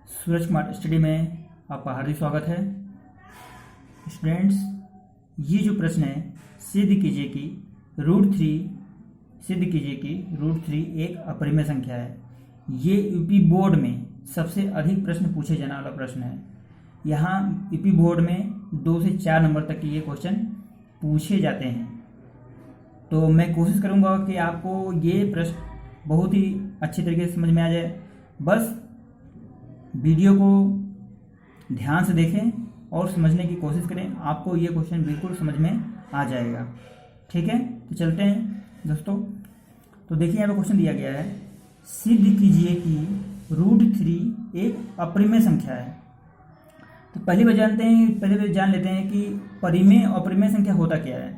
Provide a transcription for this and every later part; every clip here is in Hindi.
सूरज कुमार स्टडी में आपका हार्दिक स्वागत है। स्टूडेंट्स, ये जो प्रश्न है सिद्ध कीजिए कि रूट थ्री एक अपरिमेय संख्या है। ये यूपी बोर्ड में सबसे अधिक प्रश्न पूछे जाने वाला प्रश्न है। यहाँ यूपी बोर्ड में 2 से 4 नंबर तक के ये क्वेश्चन पूछे जाते हैं। तो मैं कोशिश करूँगा कि आपको ये प्रश्न बहुत ही अच्छी तरीके से समझ में आ जाए। बस वीडियो को ध्यान से देखें और समझने की कोशिश करें, आपको ये क्वेश्चन बिल्कुल समझ में आ जाएगा। ठीक है, तो चलते हैं दोस्तों। तो देखिए यहाँ पे क्वेश्चन दिया गया है, सिद्ध कीजिए कि रूट थ्री एक अपरिमेय संख्या है। तो पहले जान लेते हैं कि परिमेय और अपरिमेय संख्या होता क्या है।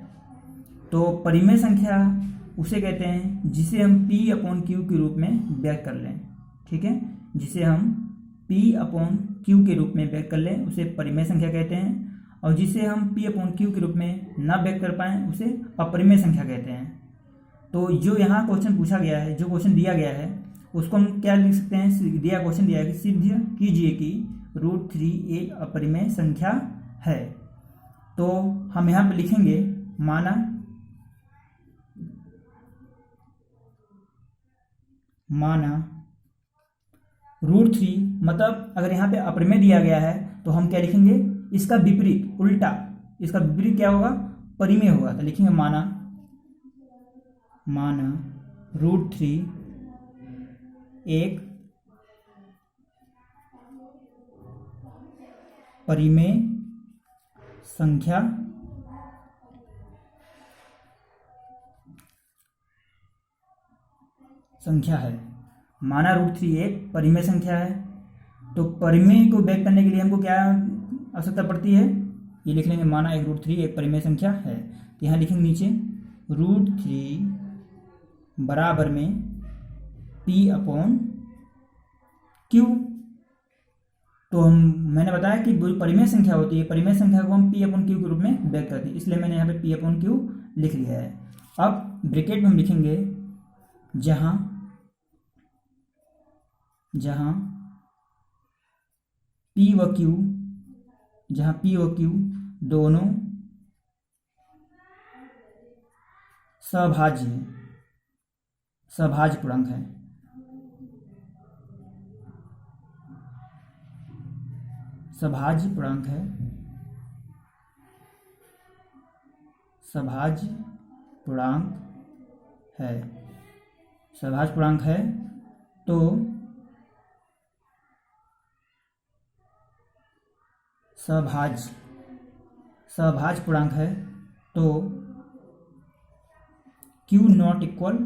तो परिमेय संख्या उसे कहते हैं जिसे हम P अपॉन Q के रूप में व्यक्त कर लें। ठीक है, जिसे हम P अपॉन Q के रूप में व्यक्त कर लें उसे परिमेय संख्या कहते हैं, और जिसे हम P अपॉन Q के रूप में ना व्यक्त कर पाएँ उसे अपरिमेय संख्या कहते हैं। तो जो यहाँ क्वेश्चन पूछा गया है, जो क्वेश्चन दिया गया है, उसको हम क्या लिख सकते हैं। क्वेश्चन दिया है कि सिद्ध कीजिए कि रूट थ्री एक अपरिमेय संख्या है। तो हम यहाँ पे लिखेंगे माना रूट थ्री, मतलब अगर यहाँ पे अपरिमेय दिया गया है तो हम क्या लिखेंगे, इसका विपरीत उल्टा, इसका विपरीत क्या होगा, परिमेय होगा। तो लिखेंगे माना रूट थ्री एक परिमेय संख्या है। माना रूट थ्री एक परिमेय संख्या है। तो परिमेय को व्यक्त करने के लिए हमको क्या आवश्यकता पड़ती है, ये लिख लेंगे माना एक रूट थ्री एक परिमेय संख्या है। तो यहाँ लिखेंगे नीचे रूट थ्री बराबर में P अपॉन Q। तो मैंने बताया कि परिमेय संख्या होती है, परिमेय संख्या को हम P अपॉन Q के रूप में व्यक्त करते हैं, इसलिए मैंने यहाँ पे P अपॉन Q लिख लिया है। अब ब्रैकेट में हम लिखेंगे जहाँ P व Q दोनों सभाज्य पूर्णांक है। सभाज्य पूर्णांक है। तो सभाज्य पूर्णांक है तो Q नॉट इक्वल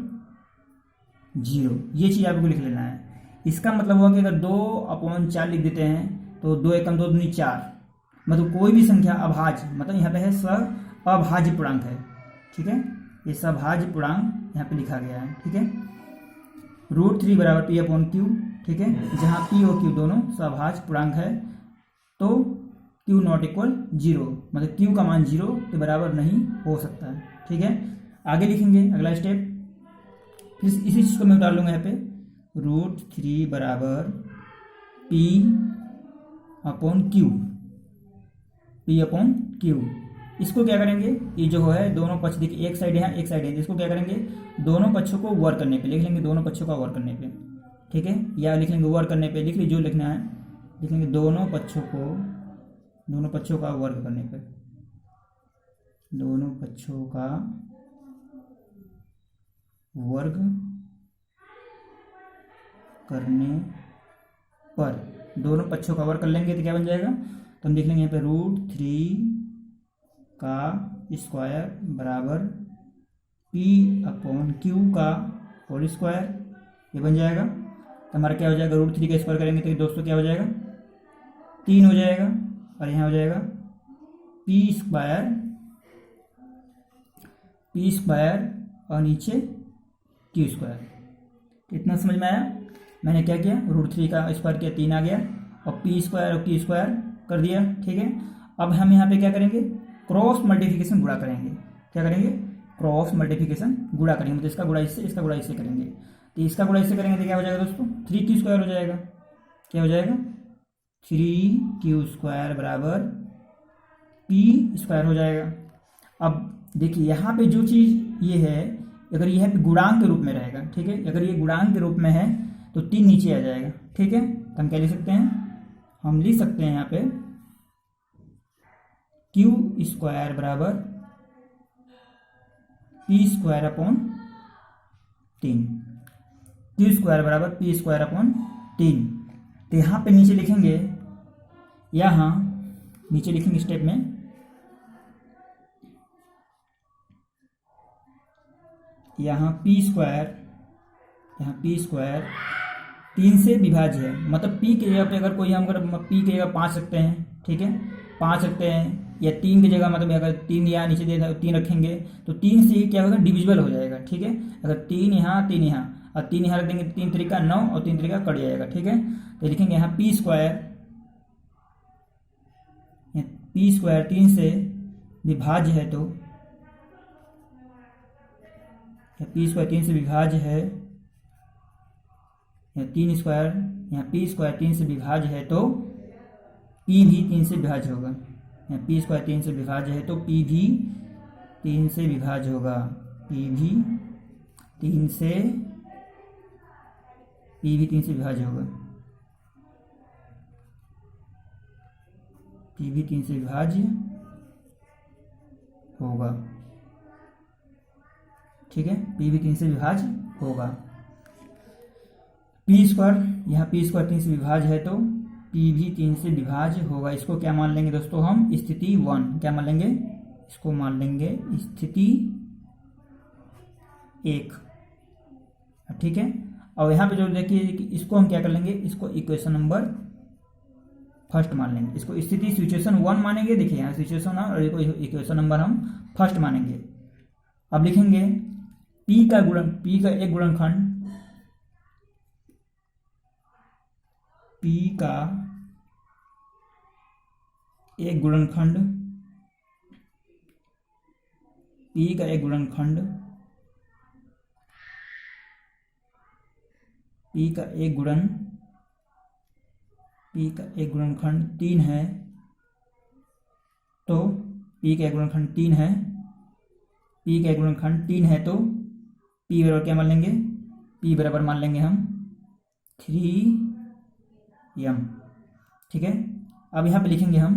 0, ये चीज़ आपको लिख लेना है। इसका मतलब हुआ कि अगर 2/4 लिख देते हैं तो 2 एकम 2 दूनी 4, मतलब कोई भी संख्या अभाज्य, मतलब यहाँ पे है अभाज्य पूर्णांक है। ठीक है, ये सभाज्य पूर्णांक यहाँ पे लिखा गया है। ठीक है, रूट थ्री बराबर P अपॉन Q। ठीक है, जहाँ P और Q दोनों सभाज्य पूर्णांक है तो Q नॉट इक्वल 0, मतलब Q का मान 0 के बराबर नहीं हो सकता है। ठीक है, आगे लिखेंगे अगला स्टेप, फिर इसी चीज़ को मैं उतार लूँगा यहाँ पे, रूट थ्री बराबर P अपॉन Q। इसको क्या करेंगे, ये जो है दोनों पक्ष देखिए, एक साइड यहाँ एक साइड है, इसको क्या करेंगे, दोनों पक्षों को वर्ग करने पे लिख लेंगे, दोनों पक्षों का वर्ग करने पे। ठीक है, या लिख लेंगे वर्ग करने पे, लिख लीजिए जो लिखना है, लिख लेंगे दोनों पक्षों का वर्ग करने पे, दोनों पक्षों का वर्ग करने पर, दोनों पक्षों का वर्ग कर लेंगे तो क्या बन जाएगा, तो हम देख लेंगे यहाँ पे रूट थ्री का स्क्वायर बराबर P अपॉन Q का होल स्क्वायर, ये बन जाएगा। तो हमारा क्या हो जाएगा, रूट थ्री का स्क्वायर करेंगे तो दोस्तों क्या हो जाएगा, 3 हो जाएगा, और यहाँ हो जाएगा P स्क्वायर और नीचे Q स्क्वायर। कितना समझ में आया, मैंने क्या किया, रूट थ्री का स्क्वायर किया 3 आ गया, और P स्क्वायर और Q स्क्वायर कर दिया। ठीक है, अब हम यहाँ पे क्या करेंगे, क्रॉस मल्टीप्लिकेशन गुणा करेंगे। क्या करेंगे, क्रॉस मल्टीप्लिकेशन गुणा करेंगे, मतलब इसका गुणा इससे, इसका गुणा इससे करेंगे। तो इसका गुणा इससे करेंगे तो क्या हो जाएगा दोस्तों, 3 की स्क्वायर हो जाएगा। क्या हो जाएगा, 3q² बराबर पी स्क्वायर हो जाएगा। अब देखिए यहाँ पे जो चीज़ ये है, अगर यह गुणांक के रूप में रहेगा, ठीक है, अगर ये गुणांक के रूप में है तो 3 नीचे आ जाएगा, ठीक है। तो हम क्या लिख सकते हैं, हम लिख सकते हैं यहाँ पे q² बराबर p² q² बराबर p²/3। तो यहाँ पे नीचे लिखेंगे, यहाँ नीचे लिखेंगे स्टेप में, यहाँ p² 3 से विभाज्य है, मतलब p की जगह पे अगर कोई हम अगर p की जगह 5 रखते हैं, ठीक है, 5 रखते हैं, या 3 की जगह मतलब अगर 3 यहाँ नीचे दे 3 रखेंगे तो 3 से क्या होगा, डिविजिबल हो जाएगा, ठीक है। अगर 3 यहाँ 3 यहाँ और 3 यहाँ रख देंगे, 3 तरीका 9 और 3 तरीका कट जाएगा, ठीक है। तो लिखेंगे यहाँ p² 3 से विभाज्य है, तो p² 3 से विभाज्य है, यहाँ 3 स्क्वायर, यहाँ p² 3 से विभाज्य है तो p भी 3 से विभाज्य होगा। यहाँ p² 3 से विभाज्य है तो p भी 3 से विभाज्य होगा, p भी 3 से विभाज्य होगा, p भी 3 से विभाज्य होगा, ठीक है, p भी 3 से विभाज्य होगा। p² यहाँ p² 3 से विभाज्य है तो p भी 3 से विभाज्य होगा। इसको क्या मान लेंगे दोस्तों, हम स्थिति 1 क्या मान लेंगे, इसको मान लेंगे स्थिति 1, ठीक है। और यहाँ पे जो देखिए कि इसको हम क्या कर लेंगे, इसको इक्वेशन नंबर फर्स्ट मान लेंगे, इसको स्थिति सिचुएशन 1 मानेंगे। देखिए यहाँ सिचुएशन और इक्वेशन नंबर हम फर्स्ट मानेंगे। अब लिखेंगे p का एक गुणनखंड, p का एक गुणनखंड, p का एक गुणनखंड, p का एक गुणनखंड 3 है, तो p का एक गुणनखंड 3 है, p का एक गुणनखंड 3 है तो p बराबर क्या मान लेंगे, p बराबर मान लेंगे हम 3m, ठीक है। अब यहाँ पे लिखेंगे हम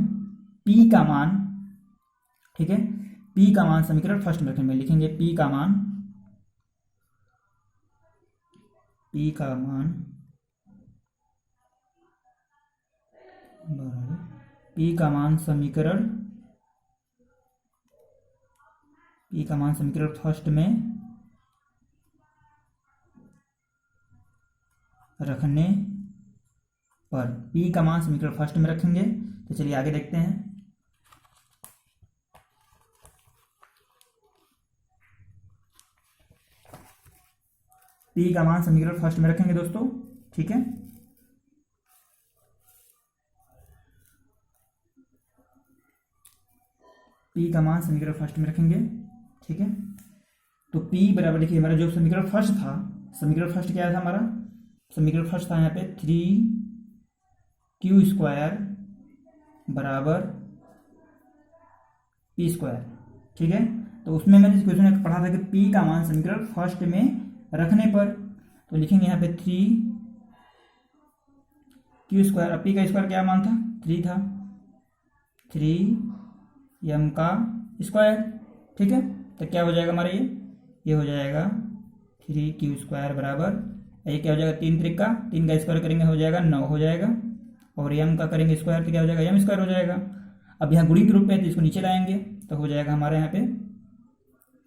p का मान, ठीक है, p का मान समीकरण फर्स्ट में रखेंगे, लिखेंगे p का मान समीकरण फर्स्ट में रखने पर, p का मान समीकरण फर्स्ट में रखेंगे। तो चलिए आगे देखते हैं। p का मान समीकरण फर्स्ट में रखेंगे दोस्तों, ठीक है। p का मान समीकरण फर्स्ट में रखेंगे, ठीक है। तो p बराबर देखिए हमारा जो समीकरण फर्स्ट था, समीकरण फर्स्ट क्या था हमारा, समीकरण फर्स्ट था यहाँ पे 3q² बराबर p², ठीक है। तो उसमें मैंने इस क्वेश्चन में पढ़ा था कि p का मान समीकरण फर्स्ट में रखने पर, तो लिखेंगे यहाँ पे 3q², अब p का स्क्वायर क्या मान था, 3 था, 3m का स्क्वायर, ठीक है। तो क्या हो जाएगा हमारा ये हो जाएगा 3q² बराबर, ये क्या हो जाएगा 3 त्रिका 3 का स्क्वायर करेंगे हो जाएगा 9 हो जाएगा, और m का करेंगे स्क्वायर तो क्या हो जाएगा m² हो जाएगा। अब यहाँ गुणित रूप में तो इसको नीचे लाएंगे तो हो जाएगा हमारे यहाँ पे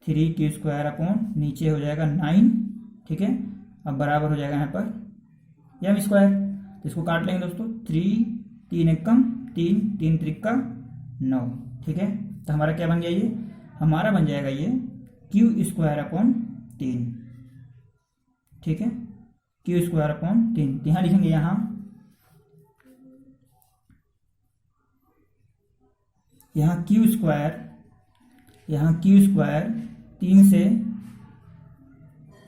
3q² अपॉन नीचे हो जाएगा 9, ठीक है। अब बराबर हो जाएगा यहाँ पर m², तो इसको काट लेंगे दोस्तों, 3 एकम 3 त्रिका 9, ठीक है। तो हमारा क्या बन गया, ये हमारा बन जाएगा ये q² अपॉन 3, ठीक है, q² अपॉन 3। तो यहाँ लिखेंगे यहाँ q² 3 से,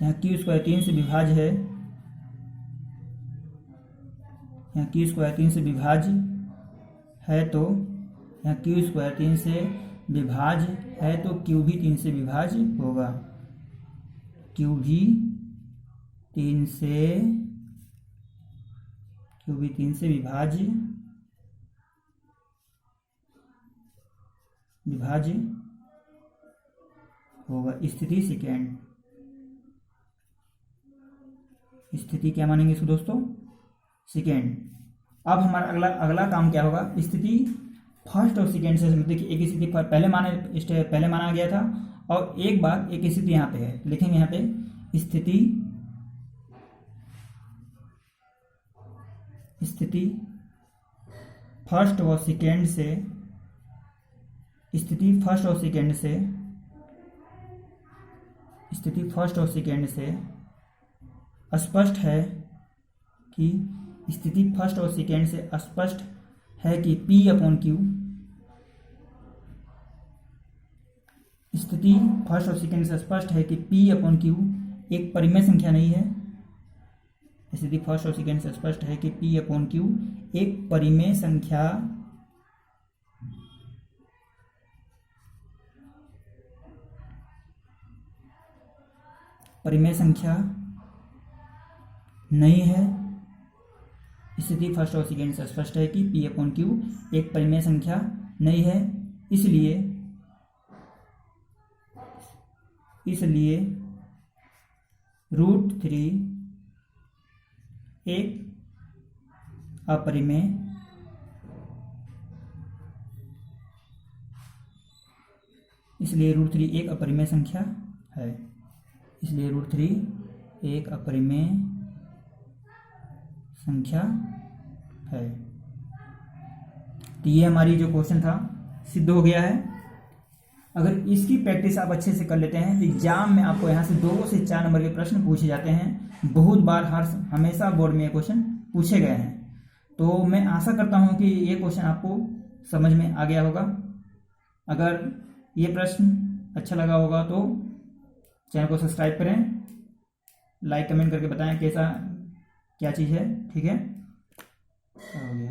यहाँ q² 3 से विभाज्य है, यहाँ क्यू स्क्वायर 3 से विभाज्य है तो यहाँ क्यू स्क्वायर 3 से विभाज्य है तो क्यू भी 3 से विभाज्य होगा। क्यू भी 3 से विभाज्य होगा। स्थिति सेकेंड, स्थिति क्या मानेंगे इसको दोस्तों? सेकेंड। अब हमारा अगला काम क्या होगा? स्थिति फर्स्ट और सेकेंड से देखिए, एक स्थिति पहले माना गया था और एक बार एक स्थिति यहाँ पे है, लिखेंगे यहाँ पे स्थिति फर्स्ट और सेकेंड से स्पष्ट है कि स्थिति फर्स्ट और सेकेंड से स्पष्ट है कि P अपॉन Q, स्थिति फर्स्ट और सेकेंड से स्पष्ट है कि P अपॉन Q एक परिमेय संख्या नहीं है। स्थिति फर्स्ट और सेकेंड से स्पष्ट है कि P अपॉन Q एक परिमेय संख्या नहीं है। स्थिति फर्स्ट और सेकेंड से स्पष्ट है कि P अपॉन Q एक परिमेय संख्या नहीं है, इसलिए √3 एक अपरिमेय संख्या है। इसलिए √3 एक अपरिमेय संख्या है। तो ये हमारी जो क्वेश्चन था सिद्ध हो गया है। अगर इसकी प्रैक्टिस आप अच्छे से कर लेते हैं तो एग्जाम में आपको यहाँ से 2 से 4 नंबर के प्रश्न पूछे जाते हैं। बहुत बार हमेशा बोर्ड में ये क्वेश्चन पूछे गए हैं। तो मैं आशा करता हूँ कि ये क्वेश्चन आपको समझ में आ गया होगा। अगर ये प्रश्न अच्छा लगा होगा तो चैनल को सब्सक्राइब करें, लाइक कमेंट करके बताएं कैसा क्या चीज़ है। ठीक है, हो गया।